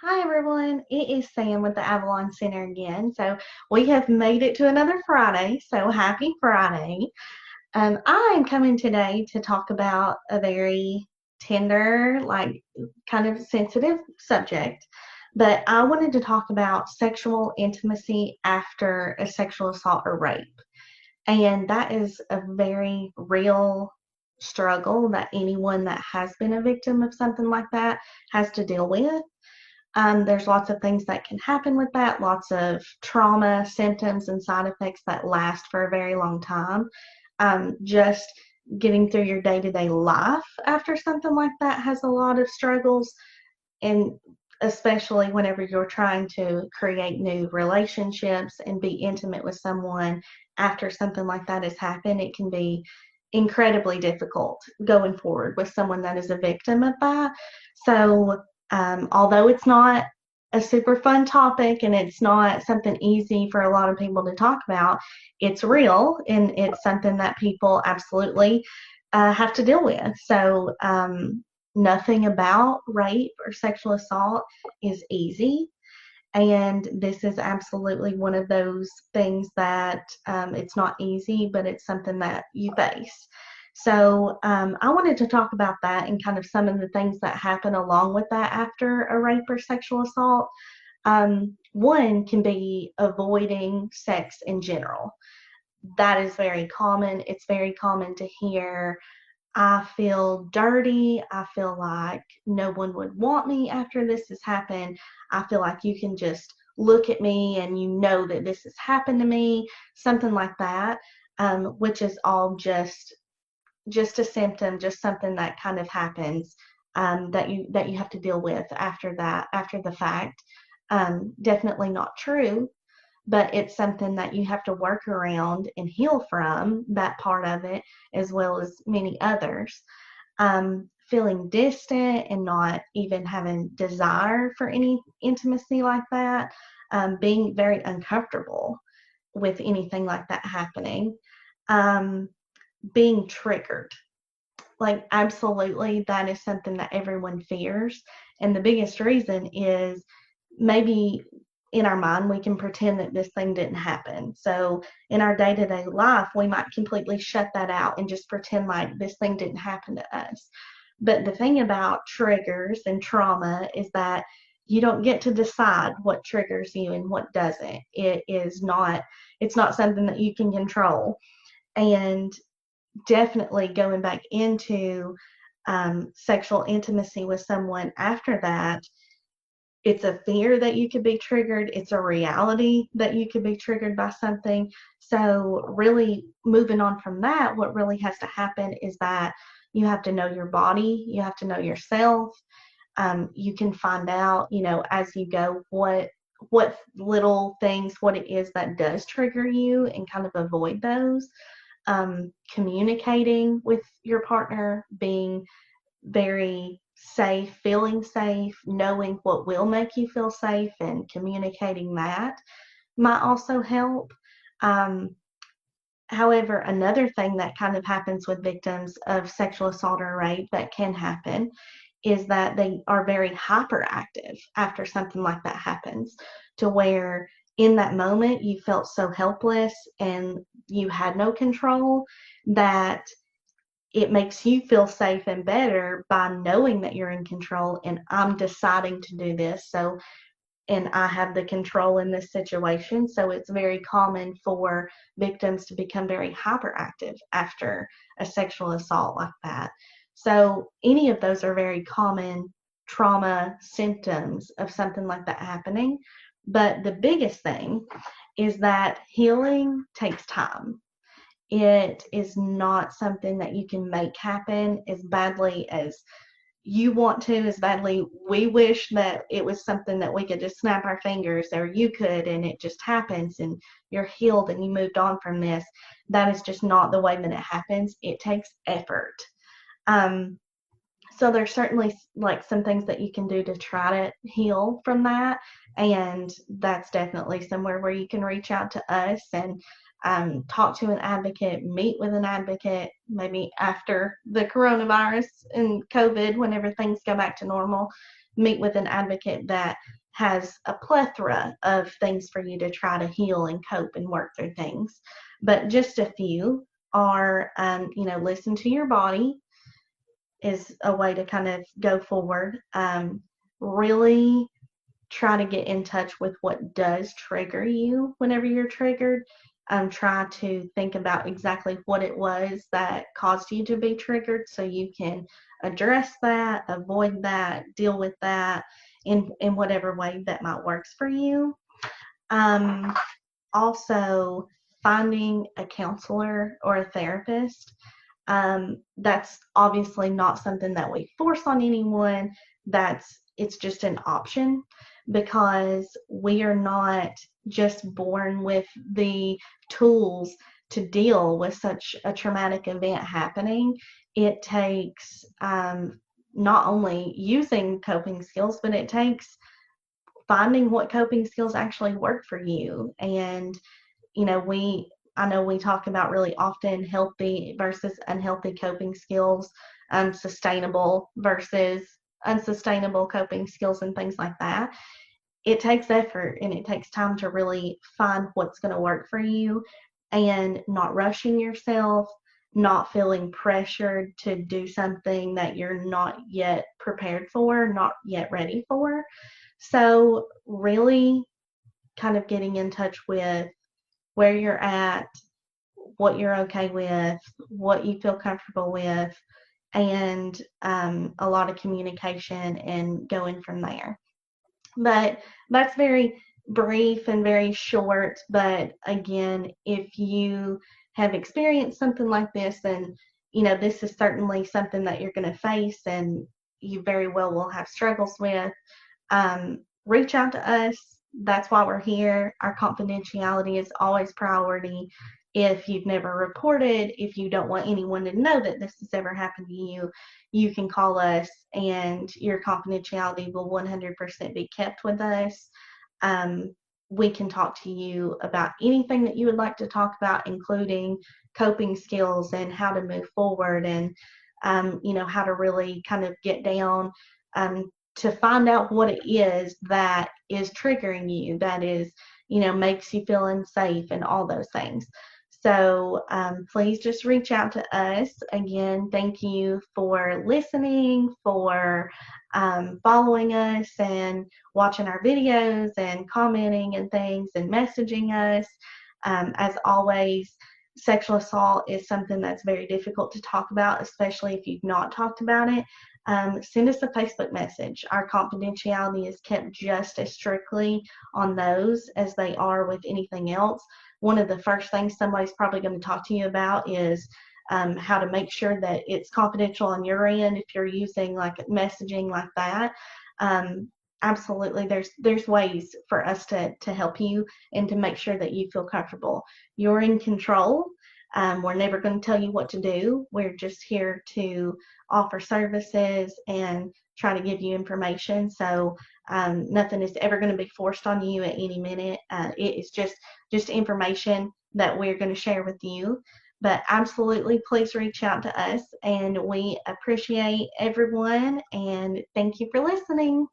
Hi everyone, it is Sam with the Avalon Center again. So we have made it to another Friday, so happy Friday. I am coming today to talk about a very tender, kind of sensitive subject, but I wanted to talk about sexual intimacy after a sexual assault or rape. And that is a very real struggle that anyone that has been a victim of something like that has to deal with. There's lots of things that can happen with that, lots of trauma, symptoms, and side effects that last for a very long time. Just getting through your day to day life after something like that has a lot of struggles, and especially whenever you're trying to create new relationships and be intimate with someone after something like that has happened, it can be incredibly difficult going forward with someone that is a victim of that. So, although it's not a super fun topic and it's not something easy for a lot of people to talk about, it's real and it's something that people absolutely have to deal with. So, nothing about rape or sexual assault is easy. And this is absolutely one of those things that it's not easy, but it's something that you face. So I wanted to talk about that and kind of some of the things that happen along with that after a rape or sexual assault. One can be avoiding sex in general. That is very common. It's very common to hear, I feel dirty. I feel like no one would want me after this has happened. I feel like you can just look at me and you know that this has happened to me, something like that, which is all just a symptom, just something that kind of happens, that you have to deal with after that, after the fact. Definitely not true, but it's something that you have to work around and heal from, that part of it, as well as many others. Feeling distant and not even having desire for any intimacy like that, being very uncomfortable with anything like that happening, um, being triggered. Like, absolutely, that is something that everyone fears. And the biggest reason is maybe in our mind we can pretend that this thing didn't happen. So in our day-to-day life, we might completely shut that out and just pretend like this thing didn't happen to us. But the thing about triggers and trauma is that you don't get to decide what triggers you and what doesn't. It's not something that you can control. And definitely going back into sexual intimacy with someone after that, it's a fear that you could be triggered. It's a reality that you could be triggered by something. So, really, moving on from that, what really has to happen is that you have to know your body, you have to know yourself. You can find out, as you go, what little things, what it is that does trigger you, and kind of avoid those. Communicating with your partner, being very safe, feeling safe, knowing what will make you feel safe, and communicating that might also help. Um, However, another thing that kind of happens with victims of sexual assault or rape that can happen is that they are very hyperactive after something like that happens, to where in that moment you felt so helpless and you had no control, that it makes you feel safe and better by knowing that you're in control and I'm deciding to do this. So, and I have the control in this situation. So it's very common for victims to become very hyperactive after a sexual assault like that. So any of those are very common trauma symptoms of something like that happening. But the biggest thing is that healing takes time. It is not something that you can make happen as badly as you want to, as badly we wish that it was something that we could just snap our fingers, or you could, and it just happens and you're healed and you moved on from this. That is just not the way that it happens. It takes effort. Um, so there's certainly like some things that you can do to try to heal from that, and that's definitely somewhere where you can reach out to us and talk to an advocate, meet with an advocate, maybe after the coronavirus and COVID, whenever things go back to normal. meet with an advocate that has a plethora of things for you to try to heal and cope and work through things. But just a few are, listen to your body is a way to kind of go forward. Really try to get in touch with what does trigger you whenever you're triggered. Try to think about exactly what it was that caused you to be triggered so you can address that, avoid that, deal with that in whatever way that might works for you. Um, Also, finding a counselor or a therapist. That's obviously not something that we force on anyone. It's just an option because we are not just born with the tools to deal with such a traumatic event happening. It takes not only using coping skills, but it takes finding what coping skills actually work for you. And you know, I know we talk about really often healthy versus unhealthy coping skills, sustainable versus unsustainable coping skills, and things like that. It takes effort and it takes time to really find what's going to work for you and not rushing yourself, not feeling pressured to do something that you're not yet prepared for, not yet ready for. So, really kind of getting in touch with where you're at, what you're okay with, what you feel comfortable with, and a lot of communication and going from there. But that's very brief and very short. But again, if you have experienced something like this, then this is certainly something that you're going to face and you very well will have struggles with. Reach out to us. That's why we're here. Our confidentiality is always priority. If you've never reported, if you don't want anyone to know that this has ever happened to you, you can call us and your confidentiality will 100% be kept with us. Um, we can talk to you about anything that you would like to talk about, including coping skills and how to move forward and, how to really kind of get down to find out what it is that is triggering you, that is, makes you feel unsafe and all those things. So please just reach out to us. Again, thank you for listening, for following us and watching our videos and commenting and things and messaging us. As always, sexual assault is something that's very difficult to talk about, especially if you've not talked about it. Send us a Facebook message. Our confidentiality is kept just as strictly on those as they are with anything else. One of the first things somebody's probably going to talk to you about is how to make sure that it's confidential on your end if you're using like messaging like that. Um, Absolutely, there's ways for us to help you and to make sure that you feel comfortable. You're in control. We're never going to tell you what to do. We're just here to offer services and try to give you information. So nothing is ever going to be forced on you at any minute. It is just information that we're going to share with you. But absolutely, please reach out to us, and we appreciate everyone. And thank you for listening.